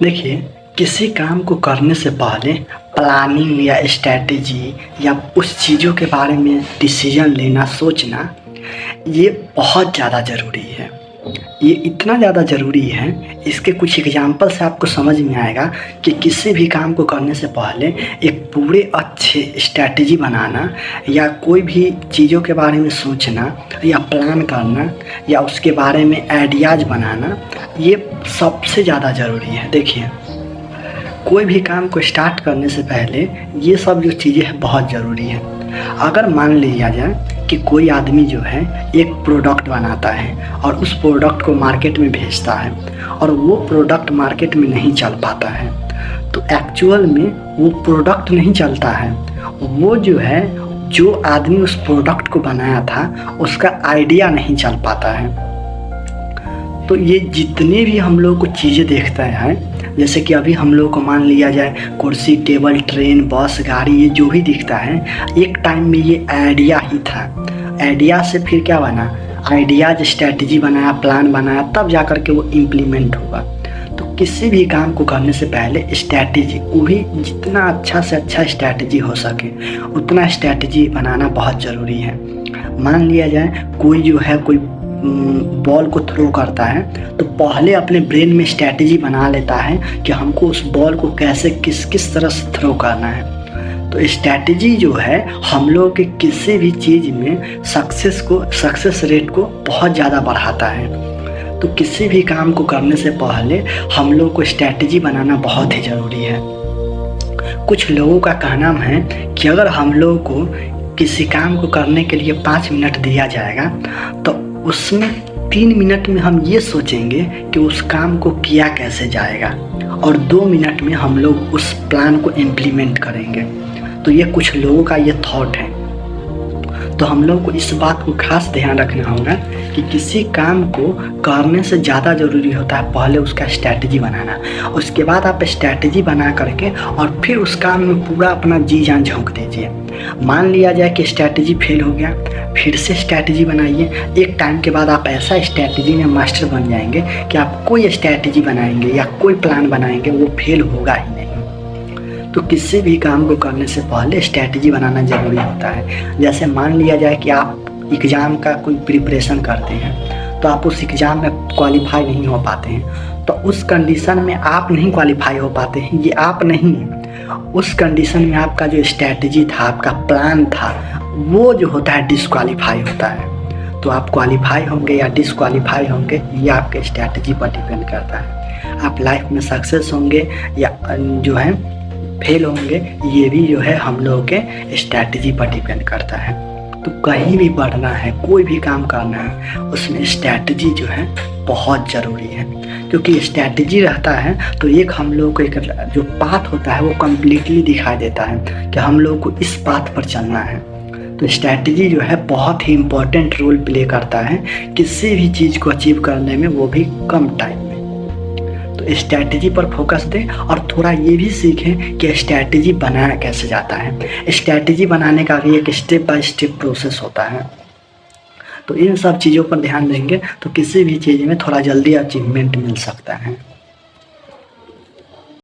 देखिए, किसी काम को करने से पहले प्लानिंग या स्ट्रैटेजी या उस चीज़ों के बारे में डिसीजन लेना, सोचना, ये बहुत ज़्यादा ज़रूरी है। ये इतना ज़्यादा ज़रूरी है, इसके कुछ एग्जांपल से आपको समझ में आएगा कि किसी भी काम को करने से पहले एक पूरे अच्छे स्ट्रैटेजी बनाना या कोई भी चीज़ों के बारे में सोचना या प्लान करना या उसके बारे में आइडियाज़ बनाना, ये सबसे ज़्यादा ज़रूरी है। देखिए, कोई भी काम को स्टार्ट करने से पहले ये सब जो चीज़ें हैं बहुत ज़रूरी है। अगर मान लिया जाए कि कोई आदमी जो है एक प्रोडक्ट बनाता है और उस प्रोडक्ट को मार्केट में भेजता है और वो प्रोडक्ट मार्केट में नहीं चल पाता है, तो एक्चुअल में वो प्रोडक्ट नहीं चलता है। वो जो है, जो आदमी उस प्रोडक्ट को बनाया था उसका आइडिया नहीं चल पाता है। तो ये जितने भी हम लोग को चीज़ें देखते हैं, जैसे कि अभी हम लोग को मान लिया जाए कुर्सी, टेबल, ट्रेन, बस, गाड़ी, ये जो भी दिखता है, एक टाइम में ये आइडिया ही था। आइडिया से फिर क्या बना, आइडियाज स्ट्रैटेजी बनाया, प्लान बनाया, तब जा कर के वो इम्प्लीमेंट होगा। तो किसी भी काम को करने से पहले स्ट्रैटेजी, वो भी जितना अच्छा से अच्छा स्ट्रैटेजी हो सके उतना स्ट्रैटेजी बनाना बहुत ज़रूरी है। मान लिया जाए कोई जो है कोई बॉल को थ्रो करता है, तो पहले अपने ब्रेन में स्ट्रैटेजी बना लेता है कि हमको उस बॉल को कैसे किस तरह से थ्रो करना है। तो स्ट्रैटेजी जो है हम लोग के किसी भी चीज़ में सक्सेस रेट को बहुत ज़्यादा बढ़ाता है। तो किसी भी काम को करने से पहले हम लोग को स्ट्रैटेजी बनाना बहुत ही ज़रूरी है। कुछ लोगों का कहना है कि अगर हम लोग को किसी काम को करने के लिए 5 मिनट दिया जाएगा तो उसमें 3 मिनट में हम ये सोचेंगे कि उस काम को किया कैसे जाएगा और 2 मिनट में हम लोग उस प्लान को इम्प्लीमेंट करेंगे। तो ये कुछ लोगों का ये थॉट है। तो हम लोग को इस बात को खास ध्यान रखना होगा कि किसी काम को करने से ज़्यादा ज़रूरी होता है पहले उसका स्ट्रैटेजी बनाना। उसके बाद आप स्ट्रैटेजी बना करके और फिर उस काम में पूरा अपना जी जान झोंक दीजिए। मान लिया जाए कि स्ट्रैटेजी फेल हो गया, फिर से स्ट्रैटेजी बनाइए। एक टाइम के बाद आप ऐसा स्ट्रैटेजी में मास्टर बन जाएंगे कि आप कोई स्ट्रैटेजी बनाएंगे या कोई प्लान बनाएंगे, वो फेल होगा ही नहीं। तो किसी भी काम को करने से पहले स्ट्रैटेजी बनाना ज़रूरी होता है। जैसे मान लिया जाए कि आप एग्ज़ाम का कोई प्रिपरेशन करते हैं, तो आप उस एग्ज़ाम में क्वालिफाई नहीं हो पाते हैं, तो उस कंडीशन में आप नहीं क्वालिफाई हो पाते हैं, ये आप नहीं, उस कंडीशन में आपका जो स्ट्रैटेजी था, आपका प्लान था, वो जो होता है डिस्क्वालीफाई होता है। तो आप क्वालिफाई होंगे या डिस्क्वालीफाई होंगे, ये आपके स्ट्रैटेजी पर डिपेंड करता है। आप लाइफ में सक्सेस होंगे या जो है फेल होंगे, ये भी जो है हम लोगों के स्ट्रैटेजी पर डिपेंड करता है। तो कहीं भी बढ़ना है, कोई भी काम करना है, उसमें स्ट्रैटेजी जो है बहुत ज़रूरी है। क्योंकि स्ट्रैटेजी रहता है तो एक हम लोग को एक जो पाथ होता है वो कम्प्लीटली दिखाई देता है कि हम लोग को इस पाथ पर चलना है। तो स्ट्रैटेजी जो है बहुत ही इम्पोर्टेंट रोल प्ले करता है किसी भी चीज़ को अचीव करने में, वो भी कम टाइम में। तो स्ट्रैटेजी पर फोकस दें और थोड़ा ये भी सीखें कि स्ट्रैटेजी बनाया कैसे जाता है। स्ट्रैटेजी बनाने का भी एक स्टेप बाय स्टेप प्रोसेस होता है। तो इन सब चीज़ों पर ध्यान देंगे तो किसी भी चीज़ में थोड़ा जल्दी अचीवमेंट मिल सकता है।